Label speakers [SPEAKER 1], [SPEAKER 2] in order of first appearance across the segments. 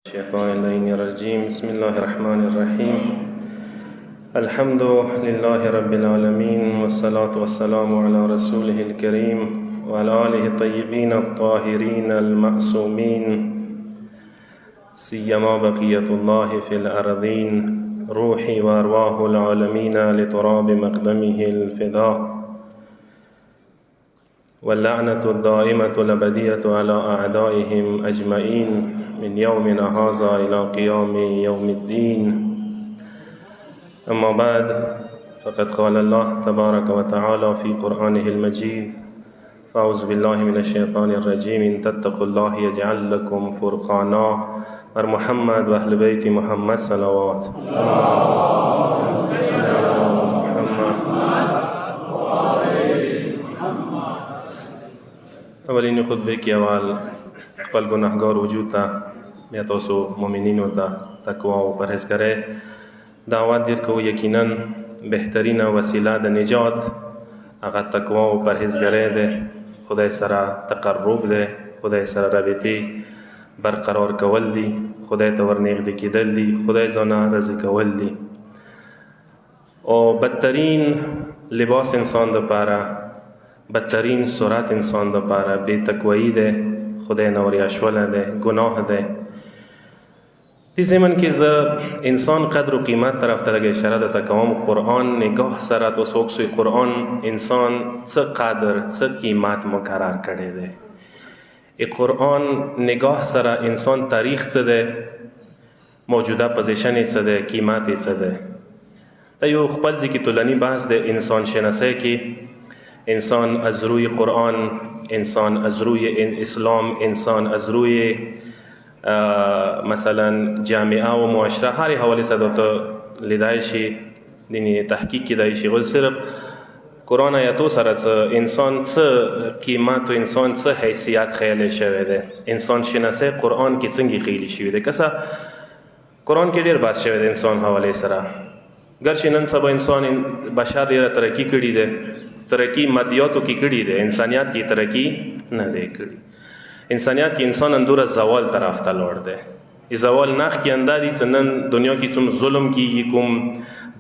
[SPEAKER 1] الشيطان اللعين الرجيم. بسم الله الرحمن الرحيم. الحمد لله رب العالمين، والصلاة والسلام على رسوله الكريم وعلى آله الطيبين الطاهرين المعصومين، سيما بقية الله في الأرضين، روحي وأرواح العالمين لتراب مقدمه الفداء، واللعنة الدائمة الأبدية على أعدائهم أجمعين من يومنا هذا إلى قيام يوم الدين. أما بعد، فقد قال الله تبارك وتعالى في قرآنه المجيد: أعوذ بالله من الشيطان الرجيم، إن تتقوا الله يجعل لكم فرقانا. بر محمد و اهل بیت محمد صلوات. اولین خطبه کې اول خپل ګناهګار وجود ته، بیا تاسو مؤمنینو ته تقوا او پرهیزګارۍ دعوت درکوو. یقینا بهترینه وسیله د نجات هغه تقوا او پرهیزګارۍ ده. خدای سره تقرب ده، خدای سره رابطې برقرار کول دي، خدای ته ورنږدې کېدل دي، خدای ځانه راضي کول دي. او بدترین لباس انسان دپاره، بدترین صورت انسان دپاره بے تقوایی ده، خدای نه وریاشوله ده، گناه ده. دې ضمن کې زه انسان قدر و قیمت طرف ته لږ اشاره درته کوم. قرآن نگاه سره تاسو وګورئ، قرآن انسان څه قدر څه قیمت مقرر کړی دی. قرآن نگاه سره انسان تاریخ څه ده، موجوده پوزیشن یې څه ده، قیمت یې څه ده. دا یو خپل ځای کې طولني بحث ده. انسان شناسی کې انسان از روی قرآن، انسان از روی اسلام، انسان از روی مثلا جامعه و معاشره، هر حوالی صداتا لیدای شي، دینی تحقیق کیدای شي. غوږ صرف قرآن آیاتو سره څه انسان څه قیمت و انسان څه حیثیت خیلی شوی دی. انسان شناسی قرآن کې څنګه خیلی شوی دی. کسا قرآن کې ډیر بحث شوی دی انسان حوالی سره. ګرچې نن سبا انسان بشر ډیره ترقی کړي دی، ترقی مادیاتو کې کړي دی، انسانیت کې ترقی نه دی کړي. انسانیت کې انسان اندوره زوال طرف ته لاړ دی. زوال نخ کې انده دي چې نن دنیا کې څوم ظلم کیږي، کوم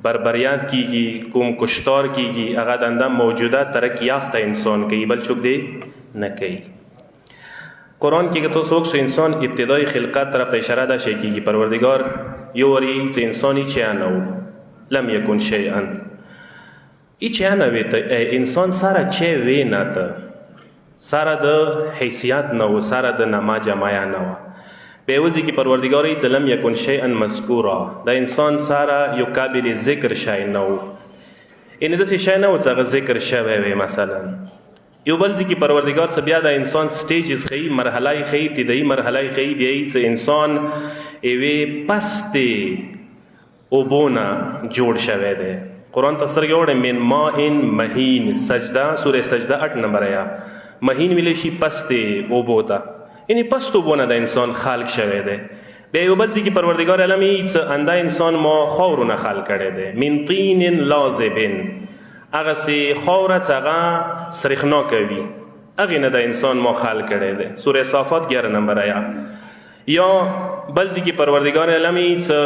[SPEAKER 1] بربریت کیږي، کوم کشتار کیږي، هغه د انده موجوده ترقی یافته انسان کوي، بل څوک دی نه کوي. قرآن کې که تاسو وګورئ، انسان ابتدای خلقت طرف ته اشاره ده شي کیږي. پروردگار یو وری چې انسان هیڅ نه و، لم یکن شیئا، هیچ نه وی ته انسان سره چه وی نه ته، سره د حیثیت نه و، سره د نما جمایا نه و. به وځي کې پروردگار یې لم یکن شیئا مذکورا، د انسان سره یو قابل ذکر شی نه و. ان داسې شی نه و چې هغه ذکر شوی وي. مثلا یو بل ځای کې پروردگار څه بیا د انسان سټیجز ښیي، مرحله یې ښیي، ابتدایي مرحله یې ښیي. بیا یې چې انسان یوې پستې اوبو نه جوړ شوی دی. قرآن ته سترګې وړئ، من ماء مهین، سجده سوره سجده 8 نمبر آیا. مهین ویلی شي پستې اوبو ته، یعنی پست اوبو نه د انسان خلق شوی دی. بیا یو بل ځای کې پروردګار علم یې څه انده انسان ما خاورو نه خلق کړی دی. من طین لازب، هغسې خاوره چې هغه سریښناکه وي، هغې نه د انسان ما خلق کړی دی. سوره صافات 11 نمبر آیا. یا بل ځای کې پروردګار علم یې څه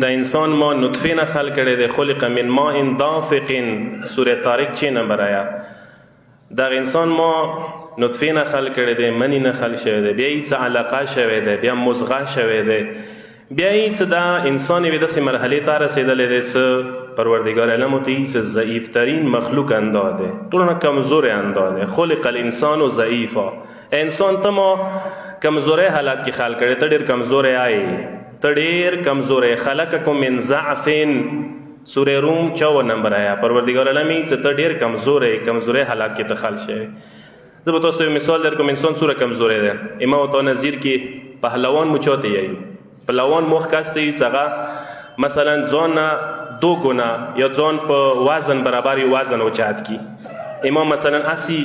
[SPEAKER 1] د انسان ما نطفه نه خلق کړی دی. خلق من ماء دافق، سوره طارق 6 نمبر آیا. دغه انسان ما نطفه نه خلق کړی دی، منی نه خلق شوی دی، بیا یې څه علقه شوی دی، بیا مضغه شوی دی، بیا یې څه دا انسان یوې داسې مرحلې ته رسېدلی دی څه پروردګار علم ورته یې څه ضعیف ترین مخلوق انده دی، ټولو نه کمزوری انده دی. خلق الانسان ضعیفا، انسان ته ما کمزوری حالت کې خلق کړی، ته ډېر کمزوری آیې، ته ډېر کمزوری. خلقکم من ضعف، سوره روم 54 نمبر آیا. پروردگار علم یې چې ته ډېر کمزوری حالات کې ته خلق شوی. زه به تاسو یو مثال درکوم. انسان څومره کمزوری دی. ما ورته نظیر کې پهلوان مو چاته یایو، پهلوان مو هغه کس ته یي چې هغه مثلا ځان نه 2 ګنا یا ځان په وزن برابر یو وزن اوچات کی. امام مثلا 80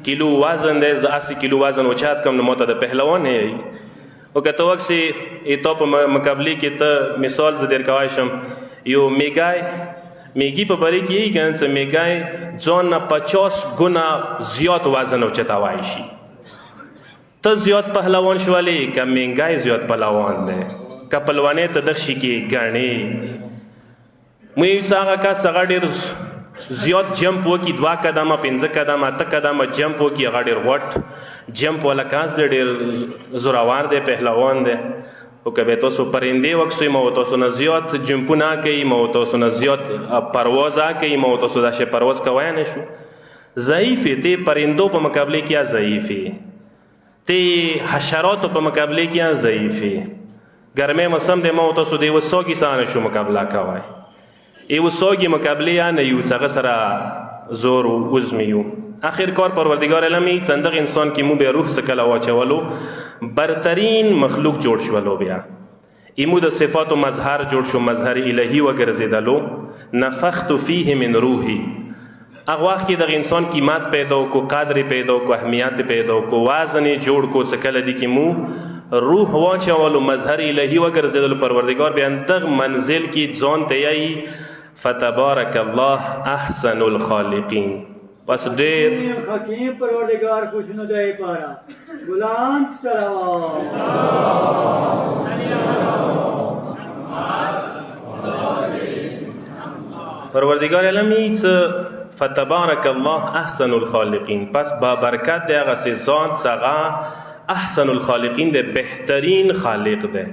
[SPEAKER 1] کیلو وزن دی، زه 80 کیلو وزن اوچات کم، نو ما ته د پهلوان نه یایي. او که ته وکسې تا په مقابلې کې ته مثال زه در کولی شم، یو میګي په بری کې یې کنه چې میګي ځان نه 50 ګنا زیات وزن اوچتولی شي. ته زیات پهلوان شولې که مهنګای زیات پهلوان دی که پهلوانۍ ته دغشي کې ګڼې موږ څه هغه کس هغه ډېر زیات جمپ وکړي 2 قدمه 5 قدمه 8 قدمه جمپ وکړي هغه ډېر غوټ جمپ والا کس دی ډېر زورور دی پهلوان دی او که به تاسو پرندې وکسئ ما و تاسو نه زیات جمپونه کوي ما و تاسو نه زیات پرواز کوي ما و تاسو داسې پرواز کوی نه شو ضعیفې ته پرندو په مقابله کې ضعیفې ته حشراتو په مقابله کې ضعیفې ګرمۍ موسم دی ما و تاسو د یوه سوږي سره نه شو مقابله کوی یو سوږي مقابله یا نه یو څه هغه سره زور عزم یو آخر کار پروردگار علم څندغ انسان کې مو به روح څه کله واچولو برترین مخلوق جوړ شولو بیا ایمو د صفات و مظهر جوړ شو مظهر الهی وګرځېدلو نفخت فیه من روحی هغه وخت کې دغه انسان قیمت پیدا کو قدر پیدا کو اهمیت پیدا کو وزن جوړ کو څه کله دی کې مو روح واچولو مظهر الهی وګرځېدلو پروردگار بیا دغه منزل کې ځان تیایي فتبارک الله احسن الخالقین پس ډېر
[SPEAKER 2] حکیم پروردگار خوشنو دی پارا غلام سلام
[SPEAKER 1] پروردگار علم فتبارک الله احسن الخالقین پس با برکت دی هغه ذات څخه احسن الخالقین دی بهترین خالق دی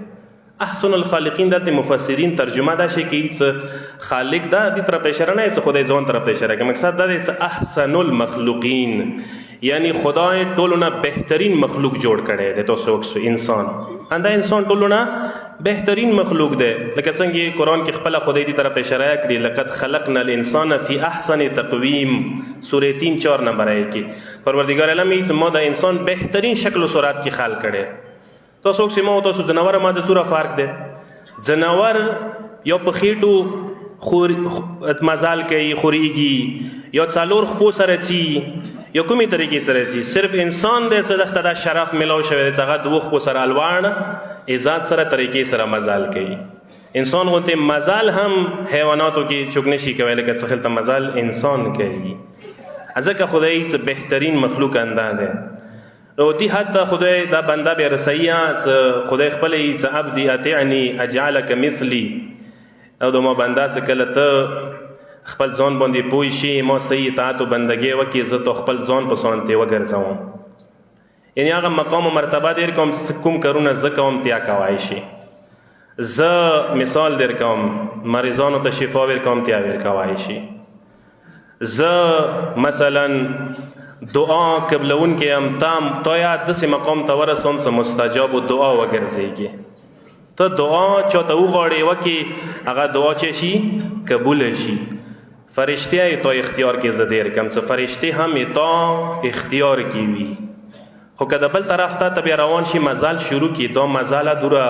[SPEAKER 1] احسن الخالقین دلته مفسرین ترجمه دا شي کې خالق دا دې طرف اشاره نه څه خدای ځان طرف اشاره کوي مقصد دا دی احسن المخلوقین یعنی خدای ټولو نه بهترین مخلوق جوړ کړی دی تاسو انسان اندا انسان ټولو نه بهترین مخلوق دی لکه څنګه قرآن کې خپل خدای دې طرف اشاره کړي لقد خلقنا الانسان فی احسن تقویم سورې 3-4 نمبر آیت کې پروردگار علم ما د انسان بهترین شکل و صورت کې خلق کړي تاسو سیمه او تاسو جناور ما د سوره فرق دی جناور یو په خېټو مزال کوي خوريږي یو څلور خپو سره چی یو کومې طریقې سره چی صرف انسان د صدقه د شرف ملو شوی څنګه دوه خپو سره الوان عزت سره طریقې سره مزال کوي انسان غوته مزال هم حیواناتو کې چوک نشي کوي لکه څخه ته مزال انسان کوي ځکه خدای څه بهترین مخلوق اندازه روتی حتی خدای دا بنده به رسیات خدای خپل ای عبدی اطیعنی اجعلک مثلی او دو ما بنده څه کله ته خپل ځان باندې پوه شي ما صحیح اطاعت و بندګي وکړي زه ته خپل ځان په سنتې وګرځوم یعنی هغه مقام و مرتبه دیر کوم کارونه زه کوم تیا کوای شي زه مثال در کوم مریضانو ته شفا ورکوم تیا ورکوای شي زه مثلا دعا قبلون کې هم تام تو یا داسې مقام ته ورسوم چې مستجاب و دعا وګرځېږي ته دعا چاته وغواړې وکړې هغه دعا چې شي قبول شي فرشته یې تو اختیار کې زه دیر کم څه فرشته هم یې تو اختیار کې وي خو که د بل طرف ته بیا روان شي مزال شروع کړي دا مزاله دوره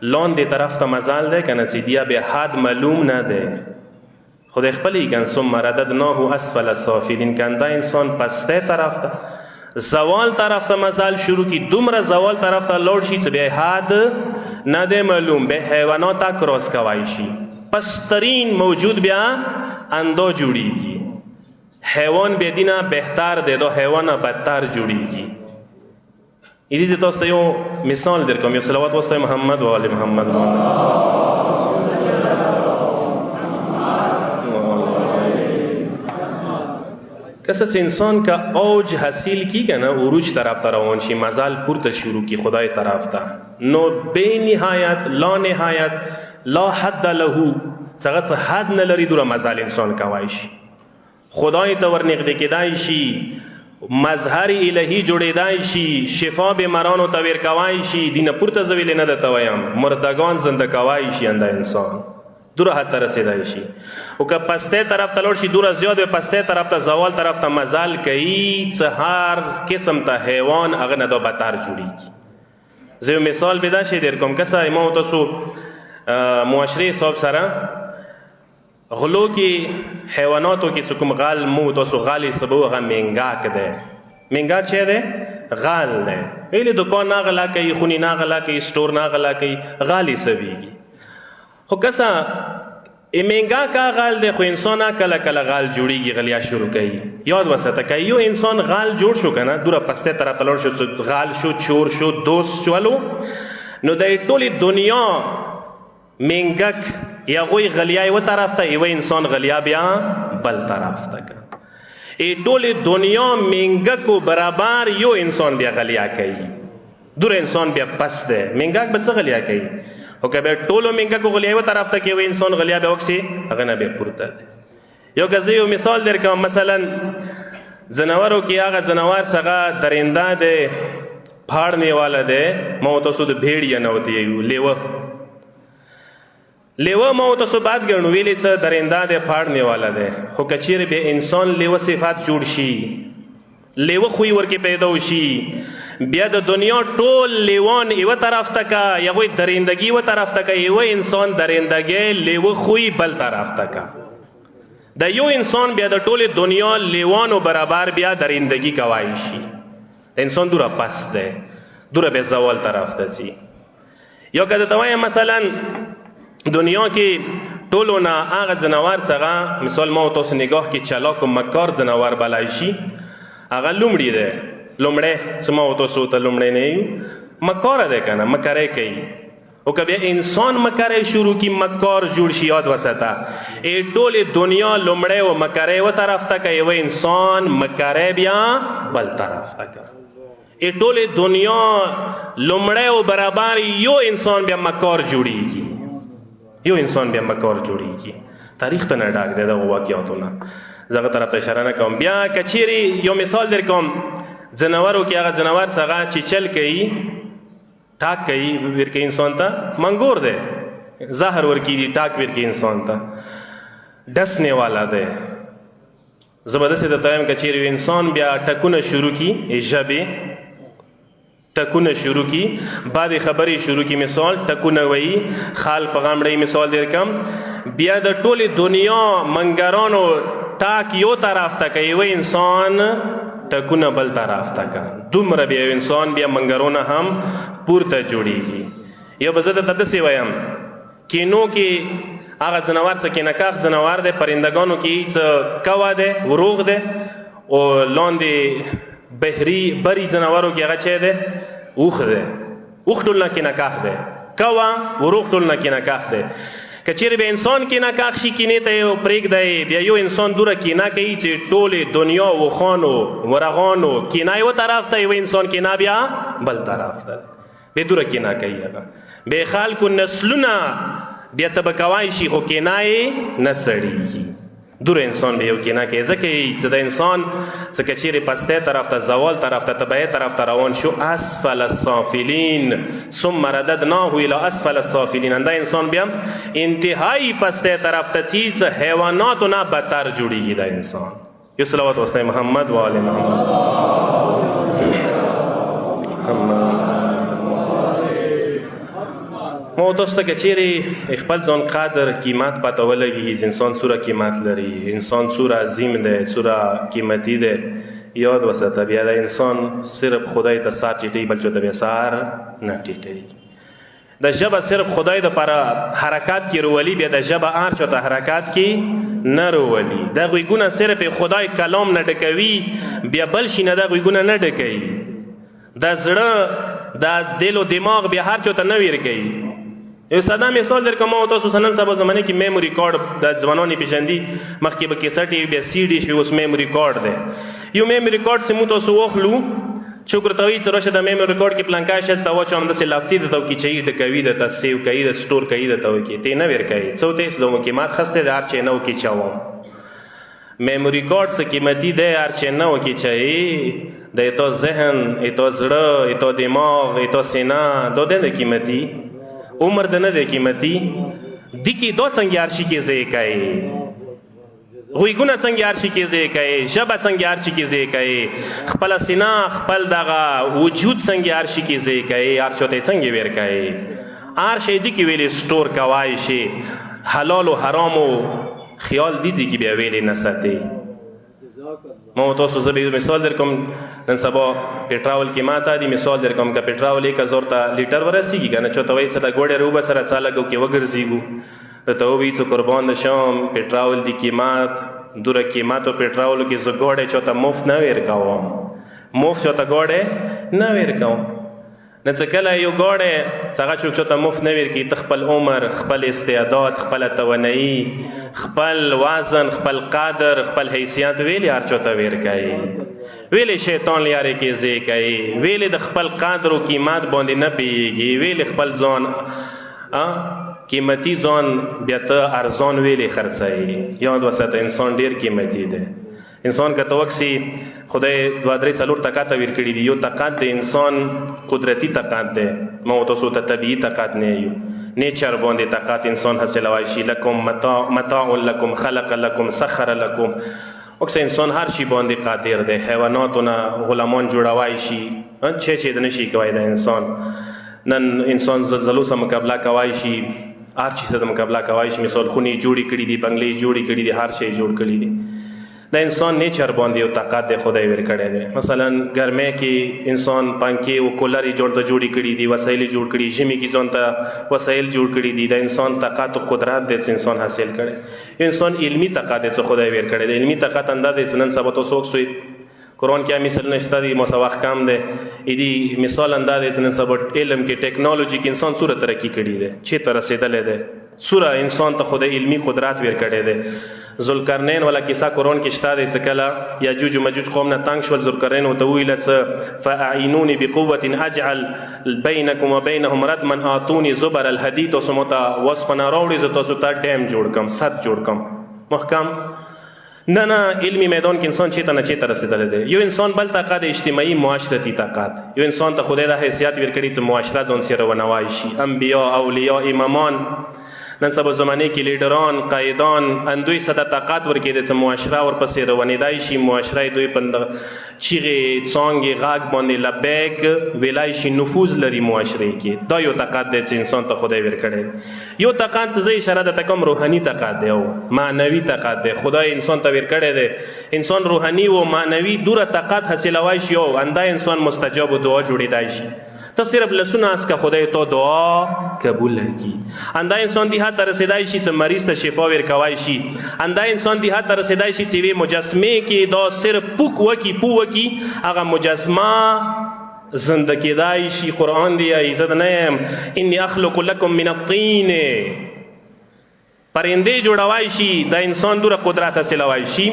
[SPEAKER 1] لاندې طرف ته مزال دی که نه چې دیا بیا حد معلوم نه دی خدای خپلی کن ثم رددناه اسفل سافلین کنده انسان پسته طرف ته زوال طرف ته مزال شروع کی دومره زوال طرف ته لوړ شي چې بیا حد نه دی معلوم به حیوانات تا کراس کوای شي پسترین موجود بیا اندو جوړیږي حیوان به دینه بهتر دی دو حیوان بدتر جوړیږي ایدی تاسو یو مثال در کوم یو صلوات واسطه محمد و آل محمد کسس انسان کا اوج حاصل کی گا نا عروج طرف تا روان شی مزال پورت شروع کی خدای طرف تا نو بے نهایت لا نهایت لا حد له څنګه حد نه لري دوره مزال انسان کوي شي خدای ته ورنږدې کېدای شي مظهر الهی جوړېدای شي شفا به مرانو ته ور کوي شي دینه پورته زویل نه د تویم مردگان زنده کوي شي انده انسان دوره حد ته رسیدای شي او که پسته طرف ته لوړ شي دوره زیات به پسته طرف ته زوال طرف ته مزال کوي څه هر قسم ته حیوان هغه نه دا بدتر جوړیږي زه مثال به دا شي در کوم کسه ما تاسو معاشره حساب سره غلو کې حیواناتو کې څوک غال مو تاسو غالي سبو هغه منګا کده منګا چه ده غال ده ویلې دکان نه غلا کوي خونی نه غلا کوي سٹور نه غلا کوي غالي سبيږي خو کسا منګا کا غال دی خو انسان کله کله غال جوړیږي غلیا شروع کوي یاد وساته که یو انسان غال جوړ شو کنه دوره پسته طرف تلور شو غال شو چور شو دوست شولو نو د ټولې دنیا منګک یا غوی غلیا یو طرف ته یو انسان غلیا بیا بل طرف ته ای ټولې دنیا منګکو برابر یو انسان بیا غلیا کوي دور انسان بیا پس ده منګک به څه غلیا کوي او که به ټولو منګکو غلیا یو طرف ته کوي انسان غلیا به وکسي هغه نه به پورته ده یو که زه یو مثال درکوم مثلا ځناورو کې هغه ځناور څنګه درنده ده پھاڑنے والا ده ما تاسو د بھیڑیا نه وتی یو لیوه ما تاسو بات ګڼو ویلې څه درنده ده پھاڑنے والا ده خو کچیر به انسان لیوه صفات جوړ شي لیوه خوې ورکې پیدا وشي بیا د دنیا ټول لیوان یو طرف ته کا یا وای درندگی و طرف ته کا یو انسان درندگی لیوه خوې بل طرف ته کا د یو انسان بیا د ټول دنیا لیوانو برابر بیا درندگی کوي شي انسان دوره پس ده دوره به زوال طرف ته سي یا که ته وای مثلا دنیا کې ټولو نه هغه ځناور څنګه مثال ما تاسو نگاه کې چلاک و مکار ځناور بلای شي هغه لومړی ده لومړی څه ما تاسو ته لومړی نه یو مکاره ده کنه مکاره کوي او که بیا انسان مکاره شروع کی مکار جوړ شي یاد وساته ای ټولې دنیا لومړی و مکاره و طرف ته کوي و انسان مکاره بیا بل طرف ته کوي ای ټولې دنیا لومړی و برابر یو انسان بیا مکار جوړیږي یو انسان بیا مکار جوړیږي تاریخ ته نه ډاک دی دغه واقعاتونه زه هغه طرف ته اشاره نه کوم بیا کچیرې یو مثال در کوم ځناورو کې هغه ځناور څنګه چې چل کوي ټاک کوي ورکوي انسان ته منګور دی زهر ورکوي ټاک ورکوي انسان ته ډسنے والا دی زه به داسې درته وایم که چیرې انسان بیا ټکونه شروع کړي ژبې ټکونه شروع کی بعد خبرې شروع کی مثال ټکونه وایي خال په غامړی مثال در کم بیا د ټولې دنیا منګرانو ټاک یو طرف ته کوي و انسان ټکونه بل طرف ته کا دومره بیا انسان بیا منګرونه هم پورته جوړیږي یو به زه درته داسې وایم کینو کې هغه ځناور څه کینکاخ ځناور دی پرندګانو کې څه کوا دی وروغ دی او لاندې بحری بری ځناورو کې هغه چی دی اوښ دی اوښ ټول نه کینکاخ دی کوا وروغ ټول نه کینکاخ دی که چیرې به انسان کینکاخ شي کینې ته یې پرېږدی بیا یو انسان دوره کینا کوي چې ټولې دنیا وخانو ورغانو کینا یو طرف ته یو انسان کینا بیا بل طرف ته بیا دوره کینا کوي هغه بیا خلکو نسلونه بیا ته به کوای شي خو کینا یې نه سړېږي دور انسان به یو کینا کوي ځکه چې د انسان څه که چیرې پستی طرف ته زوال طرف ته تبعی طرف ته روان شو اسفل السافلین ثم رددناه الى اسفل السافلین انده انسان بیا انتهایی پستی طرف ته ځي څه حیواناتو نه بدتر جوړیږي د انسان یو صلوات واسطه محمد و آل محمد ما تاسو ته که چیرې خپل ځان قدر قیمت پته ولګي انسان څومره قیمت لري انسان څومره عظیم دی څومره قیمتي دی یاد وساته بیا د انسان صرف خدای ته سر ټیټوي بل چاته بیا سر نه ټیټوي د ژبه صرف خدای دپاره حرکات کې رولي بیا د ژبه هر چاته حرکات کې نه رولي دا غوږونه صرف خدای کلام نه ډکوي بیا بل شي نه دا غوږونه نه ډکوي دا زړه دا دل و دماغ بیا هر چاته نه ورکوي یو ساده مثال در کوم تاسو نن سبا زمانه کې میموري کارت د ځوانانو پیژندي مخکې به کیسټ بیا سی ډي شوي اوس میموري کارت دی یو میموري کارت چې موږ تاسو واخلو چې ورته وایي چې راشه د میموري کارت کې پلانکای شته ته واچوم همداسې لافتي درته وکړي چې ډکوي درته سیو کوي د سټور کوي درته وکړي ته نه ورکوي څه ورته د قیمت خسته دی هر چې نه وکړي میموري کارت څه قیمتي دی هر چې نه وکړي د ایتو ذهن ایتو زړه ایتو دماغ ایتو سینه دا دی قیمتي عمر د نه دی قیمتي دي کې دا څنګه هر شي کې ځای کوي غوږونه څنګه هر شي کې ځای کوي ژبه څنګه هر شي کې ځای کوي خپله سینه خپل دغه وجود څنګه هر شي کې ځای کوي هر چاته یې څنګه ویر کوي هر شی دي کې ویلې سټور کوای شي حلال و حرامو خیال دي چې بیا ویلې نه ساتي ما تاسو زه به مثال در کوم نن سبا پټراول کې ماته دي مثال در کوم که پټراول 1000 ته لیټر ورسیږي که نه چاته وایي څه د ګوړې روبه سره څه لګو کې وګرځېږو درته ووایي چې قربان شم پټرول دی قیمت دوره قیمت و پټرولو کې زه ګوډی چاته مفت نه ورکوم مفت چاته ګوډی نه ورکوم نه څه کله یو ګوډی چې هغه څوک چاته مفت نه ورکوي ته خپل عمر خپل استعداد خپله توانایي خپل وزن خپل قدر خپل حیثیت ویلې هر چاته ورکوي ویلې شیطان لیارې کې ځای کوي ویلې د خپل قدر و قیمت باندې نه پوهېږي ویلې خپل ځان قیمتي ځان بیا ته ارزان ویلې خرڅوي یاد وساته انسان ډېر قیمتي دی انسان که ته وکسي خدای دوه درې څلور طاقت ورکړي دي یو طاقت د انسان قدرتي طاقت دی ما تاسو ته طبیعي طاقت نه یو نیچر باندې طاقت انسان حاصلوای شي لکم متاع لکم خلق لکم سخر لکم اوکسه انسان هر شي باندې قادر دی حیواناتونه غلامان جوړوای شي چې د نشي کوي د انسان نن انسان زلزلو سره مقابله کوي شي هر چیز سره مقابله کوي شي مثال خوني جوړی کړي دي بنگلې جوړی کړي دي هر شی جوړ کړي دي د انسان نیچر باندې یو طاقت دی خدای ورکړی دی مثلا ګرمۍ کې انسان پنکې او کولر جوړې کړي دي وسایل جوړ کړي ژمي کې ځان ته وسایل جوړ کړي دي د انسان طاقت او قدرت د انسان حاصل کړي انسان علمي طاقت دی خدای ورکړی دی علمي طاقت اندازې نن سبا تاسو سوی قرآن کې مثال نشته دی موسه وخت کم دی ایدي مثال اندازې نن سبا علم کې ټیکنالوژي کې انسان سوره ترقی کړي دی چې تر رسیدلې دی سوره انسان ته خدای علمي قدرت ورکړی دی ذوالقرنین والا کیسه قرآن کې شته دی چې کله یاجوج و ماجوج قوم نه تنګ شول ذوالقرنین ورته وویل څه فاعینوني بقوة اجعل بینکم و بینهم ردما آتوني زبر الحدید تاسو ماته وسپنه راوړئ زه تاسو ته ډیم جوړ کړم سد جوړ کړم محکم نه علمی میدان کې انسان چیته نه چیته رسیدلی دی یو انسان بل طاقت اجتماعي معاشرتي طاقت یو انسان ته خدای د حیثیت ورکړي چې معاشره ځان سره ونوای شي انبیا اولیاء امامان نن سبا زمانه کې لیډران قایدان اندوی صدا طاقت ورکړي چې معاشره ورپسې روانېدای شي معاشره دوی په چیغې څانګې غږ باندې لبیک ویلای شي نفوذ لري معاشره کې دا یو طاقت دی چې انسان ته خدای ورکړی یو طاقت چې زه اشاره درته کوم روحاني طاقت دی او معنوي طاقت دی خدای انسان ته ورکړی دی انسان روحاني و معنوي دوره طاقت حاصلوای شي او انده انسان مستجاب دعا جوړېدای شي ته صرف لسونه اس که خدای تو دعا قبول کی انده انسان دی حتی رسیدای شي چې مریض ته شفا ورکوای شي انده انسان دی حتی رسیدای شي چې وی مجسمه کې دا صرف پوک وکی پو وکی هغه مجسمه زنده کېدای شي قرآن دی عزت نه انی اخلق لکم من الطین پرنده جوړوای شي د انسان دوره قدرت حاصلوای شي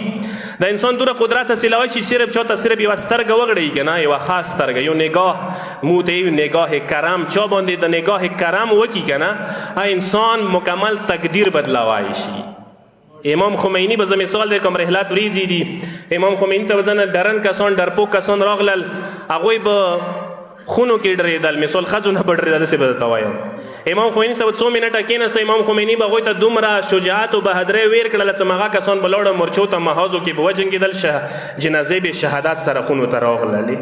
[SPEAKER 1] د انسان دوره قدرت حاصلوای شي صرف چاته صرف یو سترګه وغړی کنه یو خاص سترګه یو نگاه مو ته یو نگاه کرم چا باندې د نگاه کرم وکی کنه انسان مکمل تقدیر بدلوای شي امام خمینی به مثال در کوم رحلات وریزی دي امام خمینی ته وزن درن کسان درپوک کسان راغلل هغه به خونو کې ډریدل مثال خځونه به ډریدل څه به توایم امام خمینی سره 2 منټه کېناسته امام خمینی به غوته دومره شجاعت او بهادرۍ ویر کړل چې مغه کسان بلوړ مرچو ته محاذو کې به وجنګیدل جنازه به شهادت سره خونو ته راغلل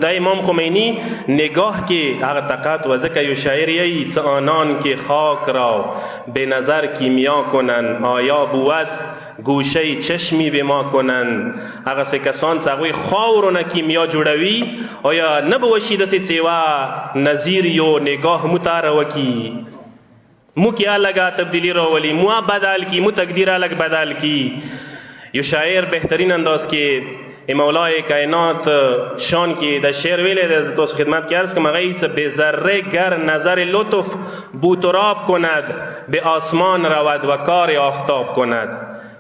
[SPEAKER 1] دا امام خمینی نگاه کې هغه طاقت و ځکه یو شاعر یی څه آنان کې خاک را به نظر کیمیا کنن آیا بود گوشه چشمی به ما کنن هغه سه کسان چې هغوی خاورونه کیمیا جوړوي آیا نه به وشي داسې څیوا نظیر یو نگاه مو ته راوکي مو کې الګه تبدیلی راولي مو بدل کی مو تقدیر الګ بدل کی یو شاعر بهترین انداز کې مولای کائنات شان کی د شعر ویلې د تاسو خدمت کې عرض کوم هغه به ذره گر نظر لطف بوتراب کند به آسمان رود و کار آفتاب کند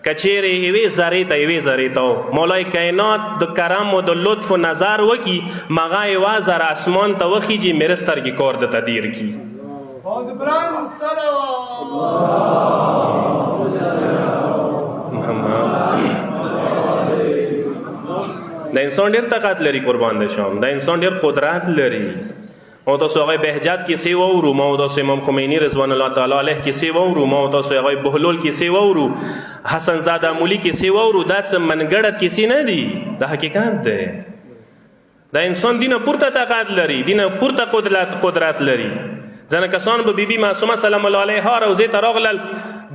[SPEAKER 1] کچېری ایوی ذره ته ایوی ذره ته مولای کائنات د کرم او د لطف و نظر وکي مغه ایوا زر اسمان ته وخیږي مرستر کی کار د تدیر کی د انسان ډیر طاقت لري قربان ده شم د انسان ډیر قدرت لري او تاسو هغه بهجت کې سی وورو ما تاسو امام خمینی رضوان الله تعالی علیه کې سی وورو ما تاسو هغه بهلول کې سی وورو حسن زاده مولی کې سی وورو دا څه منګړت کې سی نه دي د حقیقت ده د انسان دینه پورته طاقت لري دینه پورته قدرت لري ځنه کسان به بیبي معصومه سلام الله علیها روزه ته راغلل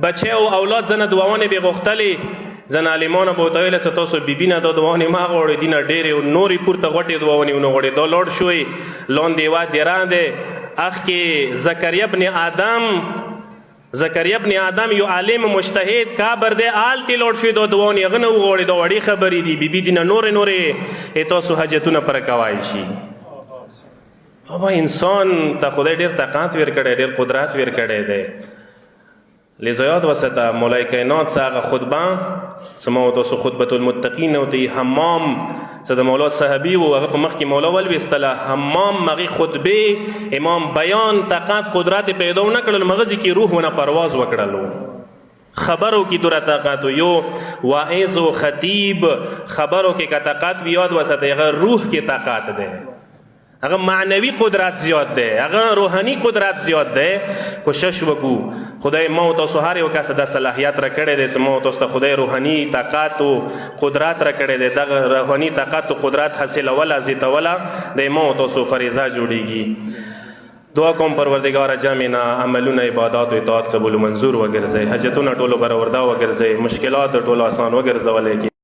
[SPEAKER 1] بچي او اولاد ځنه دعاونه به غوښتلې ځنه عالمانو به ورته ویل چې تاسو بیبي نه دا دعاونه ما غواړئ دینه ډېرې نورې پورته غوټې دعاونې ونه غواړئ دا لوړ شوی لاندې وا دیراندې اخ کې زکریا ابن آدم زکریا ابن آدم یو عالم مجتهد کابر دی آلتی لوړ شوی دو دوانی هغه نه وغوړېدو وړې خبرې دي بیبي دي نه نورې تاسو حاجتونه پر کوای شي. بابا انسان ته خدای ډېر طاقت ورکړی ډېر قدرت ورکړی دی. لذا یاد وساته مولای کائنات څه هغه خطبه څه ما تاسو خطبة المتقین وتې حمام څه د مولا صحابي و هغه په مخ کې مولا ولویستله حمام مغې خطبې امام بیان طاقت قدرت پیدا ونه کړل مغزي کې روح ونه پرواز وکړلو خبرو کې دوره طاقت یو واعظ و خطیب خبرو کې کا طاقت یاد وساته هغه روح کې طاقت ده هغه معنوي قدرت زیات ده هغه روحاني قدرت زیات ده. کوشش وکړو خدای ما او تاسو هر یو کس د صلاحیت را کړی دی چې ما او تاسو خدای روحاني طاقت او قدرت را کړی دی دغه روحاني طاقت او قدرت حاصلوله زیاتوله د ما او تاسو فریضه جوړیږي. دعا کوم پروردگار جامعنا عملونه عبادات و اطاعت قبول و منظور وګرځي حاجتونه ټولو برآورده وګرځي مشکلات ټولو آسان وګرځولې.